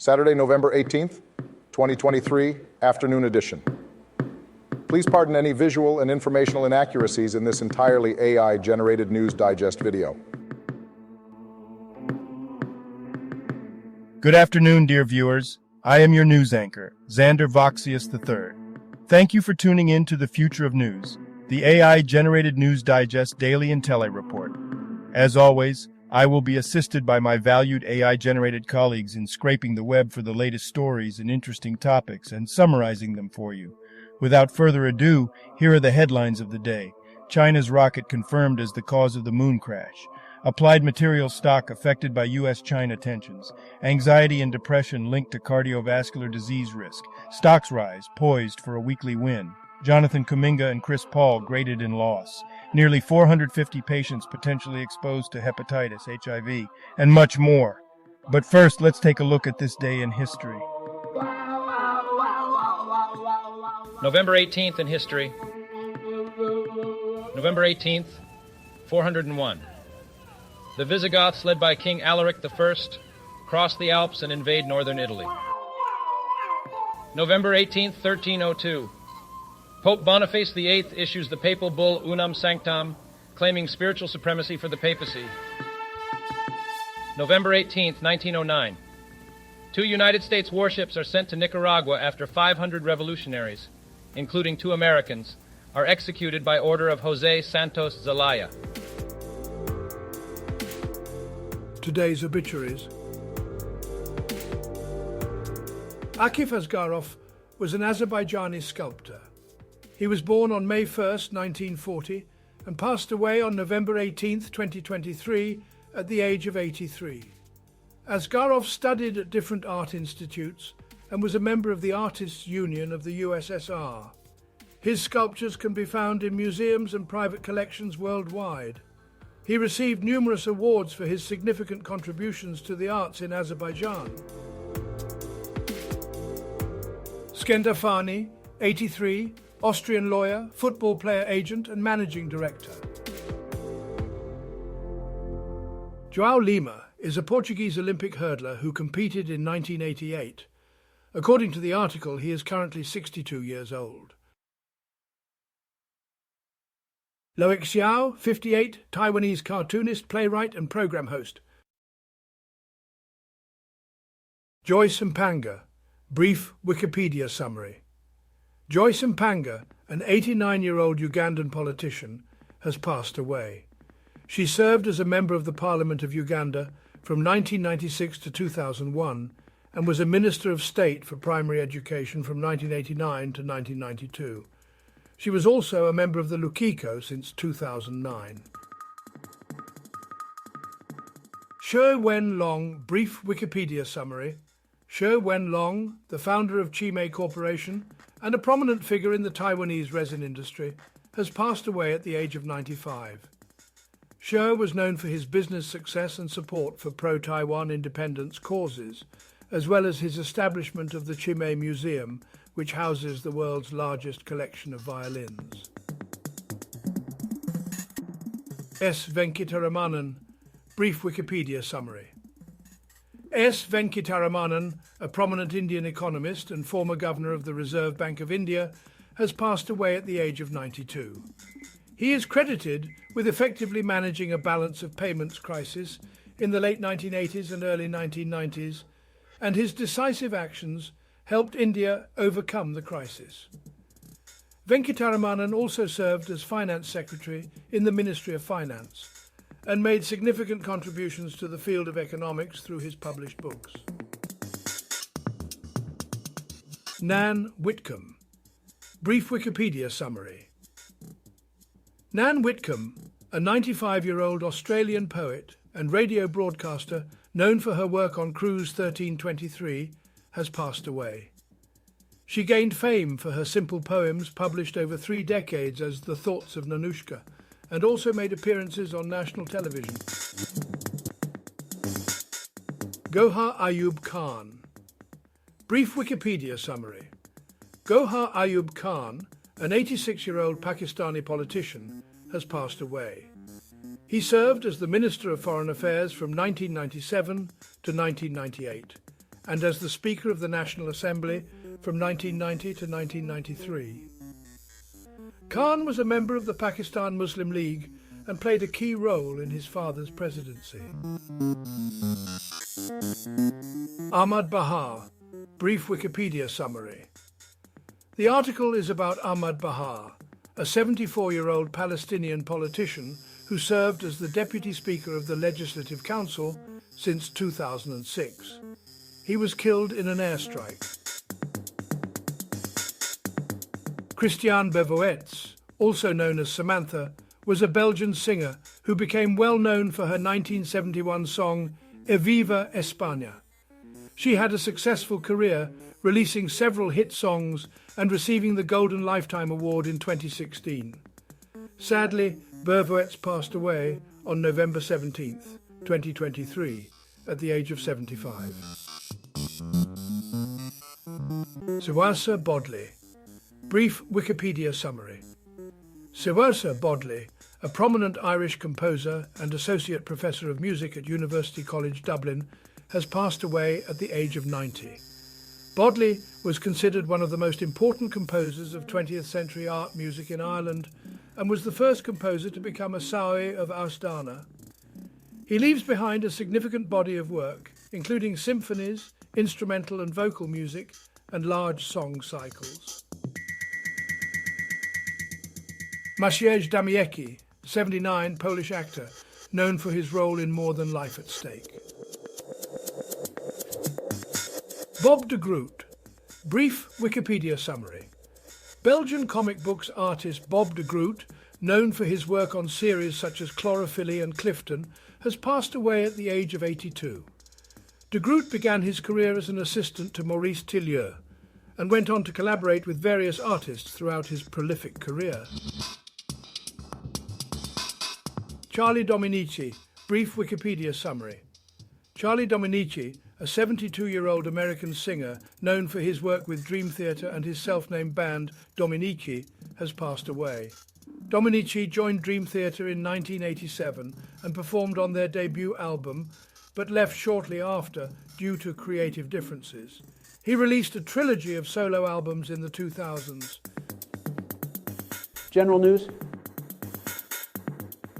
Saturday, November 18th, 2023, afternoon edition. Please pardon any visual and informational inaccuracies in this entirely AI-generated News Digest video. Good afternoon, dear viewers. I am your news anchor, Xander Voxius III. Thank you for tuning in to the Future of News, the AI-generated News Digest Daily Intellireport. As always, I will be assisted by my valued AI-generated colleagues in scraping the web for the latest stories and interesting topics and summarizing them for you. Without further ado, here are the headlines of the day. China's rocket confirmed as the cause of the moon crash. Applied materials stock affected by U.S.-China tensions. Anxiety and depression linked to cardiovascular disease risk. Stocks rise, poised for a weekly win. Jonathan Kuminga and Chris Paul graded in loss. Nearly 450 patients potentially exposed to hepatitis, HIV, and much more. But first, let's take a look at this day in history. November 18th in history. November 18th, 401. The Visigoths, led by King Alaric I, cross the Alps and invade northern Italy. November 18th, 1302. Pope Boniface VIII issues the papal bull Unam Sanctam, claiming spiritual supremacy for the papacy. November 18th, 1909. 2 United States warships are sent to Nicaragua after 500 revolutionaries, including 2 Americans, are executed by order of Jose Santos Zelaya. Today's obituaries. Akif Asgarov was an Azerbaijani sculptor. He was born on May 1st, 1940, and passed away on November 18th, 2023, at the age of 83. Asgarov studied at different art institutes and was a member of the Artists' Union of the USSR. His sculptures can be found in museums and private collections worldwide. He received numerous awards for his significant contributions to the arts in Azerbaijan. Skender Fani, 83, Austrian lawyer, football player agent and managing director. João Lima is a Portuguese Olympic hurdler who competed in 1988. According to the article, he is currently 62 years old. Loic Xiao, 58, Taiwanese cartoonist, playwright and program host. Joyce Mpanga, brief Wikipedia summary. Joyce Mpanga, an 89-year-old Ugandan politician, has passed away. She served as a member of the Parliament of Uganda from 1996 to 2001 and was a Minister of State for Primary Education from 1989 to 1992. She was also a member of the Lukiko since 2009. Shi Wen-long, brief Wikipedia summary. Shi Wen-long, the founder of Chime Corporation and a prominent figure in the Taiwanese resin industry, has passed away at the age of 95. Shi was known for his business success and support for pro-Taiwan independence causes, as well as his establishment of the Chime Museum, which houses the world's largest collection of violins. S. Venkitaramanan, brief Wikipedia summary. S. Venkitaramanan, a prominent Indian economist and former governor of the Reserve Bank of India, has passed away at the age of 92. He is credited with effectively managing a balance of payments crisis in the late 1980s and early 1990s, and his decisive actions helped India overcome the crisis. Venkitaramanan also served as Finance Secretary in the Ministry of Finance and made significant contributions to the field of economics through his published books. Nan Whitcomb, brief Wikipedia summary. Nan Whitcomb, a 95-year-old Australian poet and radio broadcaster known for her work on Cruise 1323, has passed away. She gained fame for her simple poems published over 3 decades as The Thoughts of Nanushka, and also made appearances on national television. Gohar Ayub Khan, brief Wikipedia summary. Gohar Ayub Khan, an 86-year-old Pakistani politician, has passed away. He served as the Minister of Foreign Affairs from 1997 to 1998 and as the Speaker of the National Assembly from 1990 to 1993. Khan was a member of the Pakistan Muslim League and played a key role in his father's presidency. Ahmad Bahar, brief Wikipedia summary. The article is about Ahmad Bahar, a 74-year-old Palestinian politician who served as the Deputy Speaker of the Legislative Council since 2006. He was killed in an airstrike. Christiane Bervoets, also known as Samantha, was a Belgian singer who became well known for her 1971 song Eviva España. She had a successful career, releasing several hit songs and receiving the Golden Lifetime Award in 2016. Sadly, Bervoets passed away on November 17th, 2023, at the age of 75. Siwasa Bodley. Brief Wikipedia summary. Siwasa Bodley, a prominent Irish composer and associate professor of music at University College Dublin, has passed away at the age of 90. Bodley was considered one of the most important composers of 20th century art music in Ireland and was the first composer to become a Saoi of Aosdána. He leaves behind a significant body of work, including symphonies, instrumental and vocal music, and large song cycles. Maciej Damiecki, 79, Polish actor, known for his role in More Than Life at Stake. Bob de Groot. Brief Wikipedia summary. Belgian comic books artist Bob de Groot, known for his work on series such as Chlorophylle and Clifton, has passed away at the age of 82. De Groot began his career as an assistant to Maurice Tillieux and went on to collaborate with various artists throughout his prolific career. Charlie Dominici. Brief Wikipedia summary. Charlie Dominici, a 72-year-old American singer known for his work with Dream Theater and his self-named band Dominici, has passed away. Dominici joined Dream Theater in 1987 and performed on their debut album, but left shortly after due to creative differences. He released a trilogy of solo albums in the 2000s. General news.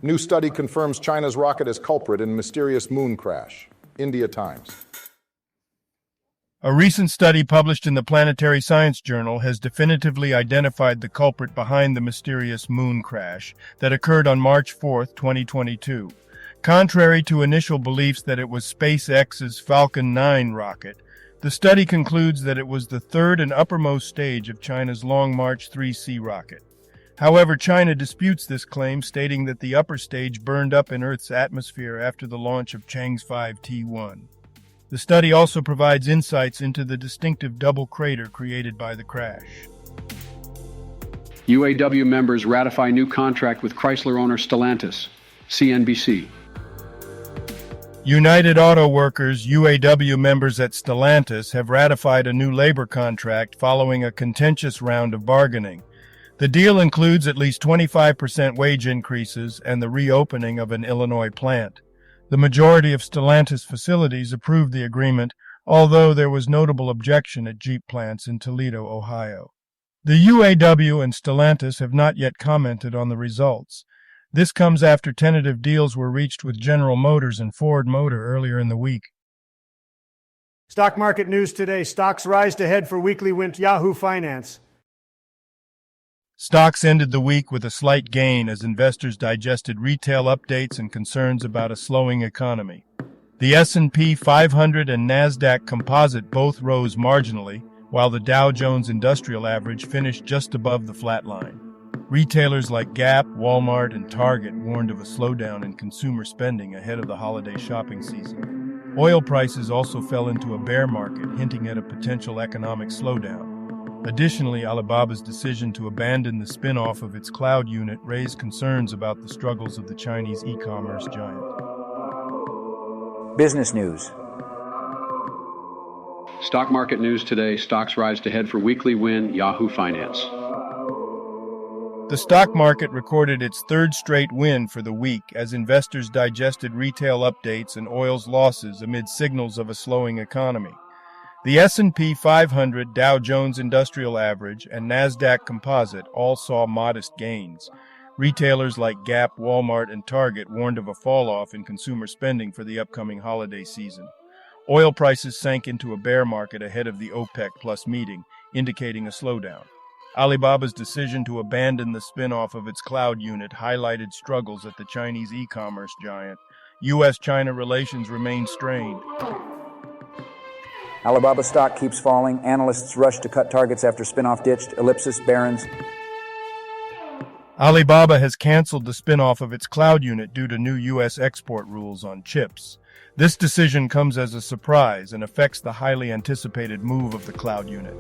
New study confirms China's rocket as culprit in mysterious moon crash. India Times. A recent study published in the Planetary Science Journal has definitively identified the culprit behind the mysterious moon crash that occurred on March 4, 2022. Contrary to initial beliefs that it was SpaceX's Falcon 9 rocket, the study concludes that it was the third and uppermost stage of China's Long March 3C rocket. However, China disputes this claim, stating that the upper stage burned up in Earth's atmosphere after the launch of Chang'e 5 T1. The study also provides insights into the distinctive double crater created by the crash. UAW members ratify new contract with Chrysler owner Stellantis. CNBC. United Auto Workers, UAW members at Stellantis, have ratified a new labor contract following a contentious round of bargaining. The deal includes at least 25% wage increases and the reopening of an Illinois plant. The majority of Stellantis facilities approved the agreement, although there was notable objection at Jeep plants in Toledo, Ohio. The UAW and Stellantis have not yet commented on the results. This comes after tentative deals were reached with General Motors and Ford Motor earlier in the week. Stock market news today. Stocks rise to head for weekly win. Yahoo Finance. Stocks ended the week with a slight gain as investors digested retail updates and concerns about a slowing economy. The S&P 500 and Nasdaq Composite both rose marginally, while the Dow Jones Industrial Average finished just above the flat line. Retailers like Gap, Walmart, and Target warned of a slowdown in consumer spending ahead of the holiday shopping season. Oil prices also fell into a bear market, hinting at a potential economic slowdown. Additionally, Alibaba's decision to abandon the spin-off of its cloud unit raised concerns about the struggles of the Chinese e-commerce giant. Business news. Stock market news today. Stocks rise to head for weekly win. Yahoo Finance. The stock market recorded its third straight win for the week as investors digested retail updates and oil's losses amid signals of a slowing economy. The S&P 500, Dow Jones Industrial Average, and Nasdaq Composite all saw modest gains. Retailers like Gap, Walmart, and Target warned of a fall-off in consumer spending for the upcoming holiday season. Oil prices sank into a bear market ahead of the OPEC Plus meeting, indicating a slowdown. Alibaba's decision to abandon the spin-off of its cloud unit highlighted struggles at the Chinese e-commerce giant. U.S.-China relations remain strained. Alibaba stock keeps falling. Analysts rush to cut targets after spin-off ditched. Ellipsis, Barron's. Alibaba has canceled the spin-off of its cloud unit due to new U.S. export rules on chips. This decision comes as a surprise and affects the highly anticipated move of the cloud unit.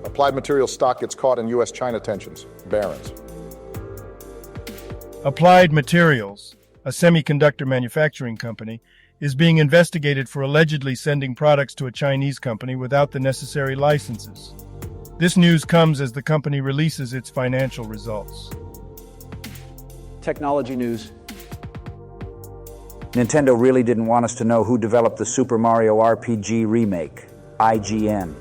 Applied Materials stock gets caught in U.S.-China tensions. Barron's. Applied Materials, a semiconductor manufacturing company, is being investigated for allegedly sending products to a Chinese company without the necessary licenses. This news comes as the company releases its financial results. Technology news. Nintendo really didn't want us to know who developed the Super Mario RPG remake, IGN.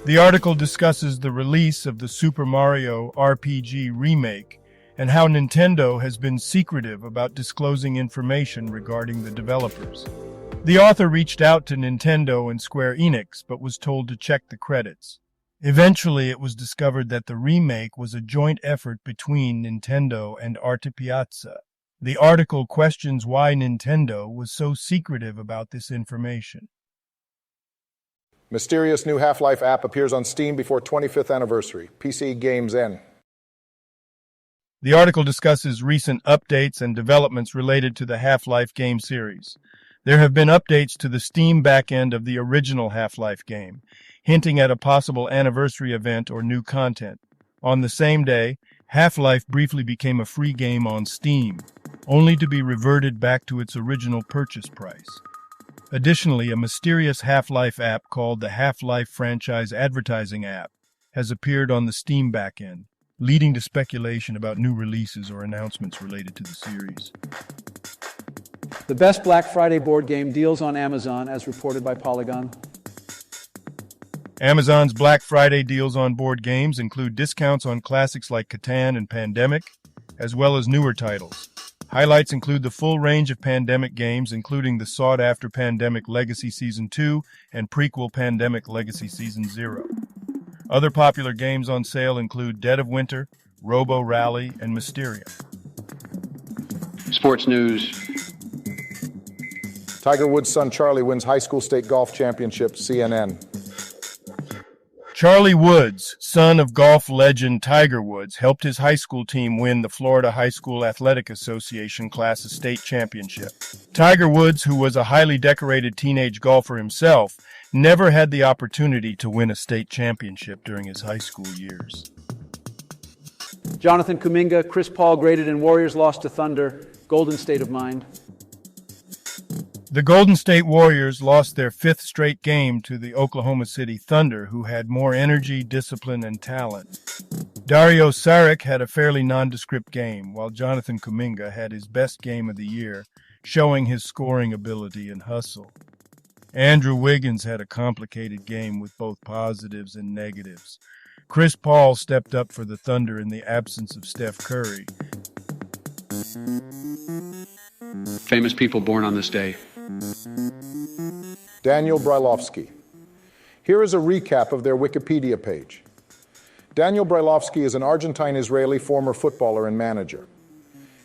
The article discusses the release of the Super Mario RPG remake and how Nintendo has been secretive about disclosing information regarding the developers. The author reached out to Nintendo and Square Enix, but was told to check the credits. Eventually, it was discovered that the remake was a joint effort between Nintendo and Arte Piazza. The article questions why Nintendo was so secretive about this information. Mysterious new Half-Life app appears on Steam before 25th anniversary. PC Games N. The article discusses recent updates and developments related to the Half-Life game series. There have been updates to the Steam backend of the original Half-Life game, hinting at a possible anniversary event or new content. On the same day, Half-Life briefly became a free game on Steam, only to be reverted back to its original purchase price. Additionally, a mysterious Half-Life app called the Half-Life Franchise Advertising app has appeared on the Steam backend, leading to speculation about new releases or announcements related to the series. The best Black Friday board game deals on Amazon, as reported by Polygon. Amazon's Black Friday deals on board games include discounts on classics like Catan and Pandemic, as well as newer titles. Highlights include the full range of Pandemic games, including the sought-after Pandemic Legacy Season 2 and prequel Pandemic Legacy Season 0. Other popular games on sale include Dead of Winter, Robo Rally, and Mysteria. Sports news. Tiger Woods' son Charlie wins high school state golf championship. CNN. Charlie Woods, son of golf legend Tiger Woods, helped his high school team win the Florida High School Athletic Association Class State Championship. Tiger Woods, who was a highly decorated teenage golfer himself, never had the opportunity to win a state championship during his high school years. Jonathan Kuminga, Chris Paul graded and Warriors lost to Thunder. Golden state of mind. The Golden State Warriors lost their fifth straight game to the Oklahoma City Thunder, who had more energy, discipline, and talent. Dario Saric had a fairly nondescript game, while Jonathan Kuminga had his best game of the year, showing his scoring ability and hustle. Andrew Wiggins had a complicated game with both positives and negatives. Chris Paul stepped up for the Thunder in the absence of Steph Curry. Famous people born on this day. Daniel Brailovsky. Here is a recap of their Wikipedia page. Daniel Brailovsky is an Argentine-Israeli former footballer and manager.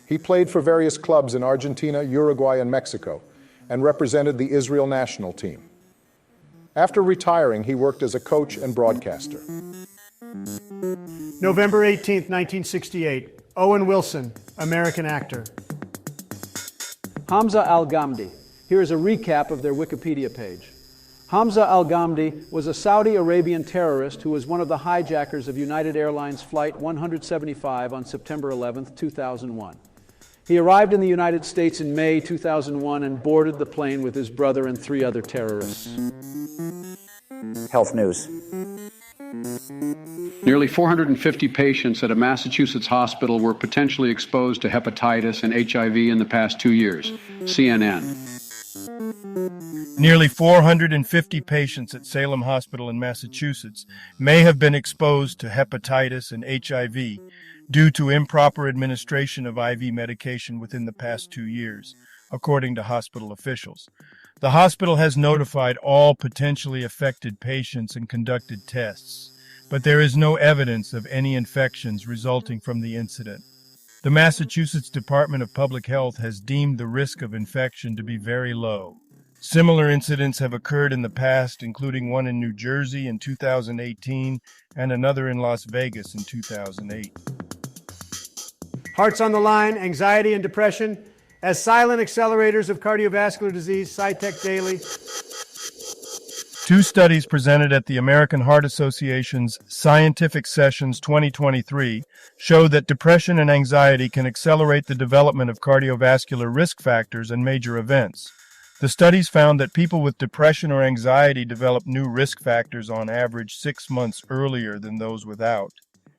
He played for various clubs in Argentina, Uruguay, and Mexico, and represented the Israel national team. After retiring, he worked as a coach and broadcaster. November 18th, 1968. Owen Wilson, American actor. Hamza al-Ghamdi. Here is a recap of their Wikipedia page. Hamza al-Ghamdi was a Saudi Arabian terrorist who was one of the hijackers of United Airlines Flight 175 on September 11, 2001. He arrived in the United States in May 2001 and boarded the plane with his brother and 3 other terrorists. Health news. Nearly 450 patients at a Massachusetts hospital were potentially exposed to hepatitis and HIV in the past 2 years. CNN. Nearly 450 patients at Salem Hospital in Massachusetts may have been exposed to hepatitis and HIV due to improper administration of IV medication within the past 2 years, according to hospital officials. The hospital has notified all potentially affected patients and conducted tests, but there is no evidence of any infections resulting from the incident. The Massachusetts Department of Public Health has deemed the risk of infection to be very low. Similar incidents have occurred in the past, including one in New Jersey in 2018 and another in Las Vegas in 2008. Hearts on the line, anxiety and depression as silent accelerators of cardiovascular disease, SciTech Daily. 2 studies presented at the American Heart Association's Scientific Sessions 2023 show that depression and anxiety can accelerate the development of cardiovascular risk factors and major events. The studies found that people with depression or anxiety develop new risk factors on average 6 months earlier than those without,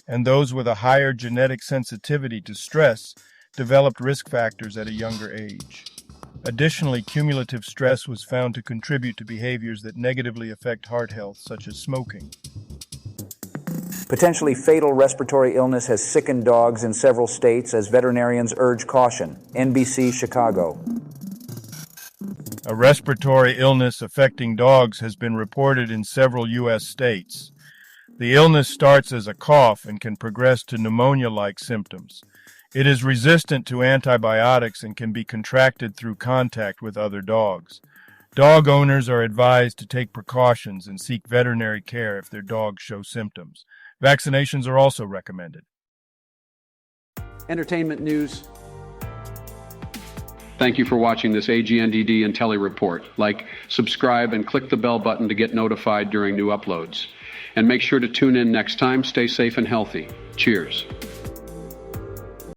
and those with a higher genetic sensitivity to stress developed risk factors at a younger age. Additionally, cumulative stress was found to contribute to behaviors that negatively affect heart health, such as smoking. Potentially fatal respiratory illness has sickened dogs in several states as veterinarians urge caution. NBC Chicago. A respiratory illness affecting dogs has been reported in several U.S. states. The illness starts as a cough and can progress to pneumonia-like symptoms. It is resistant to antibiotics and can be contracted through contact with other dogs. Dog owners are advised to take precautions and seek veterinary care if their dogs show symptoms. Vaccinations are also recommended. Entertainment news. Thank you for watching this AGNDD Intellireport. Like, subscribe, and click the bell button to get notified during new uploads. And make sure to tune in next time. Stay safe and healthy. Cheers.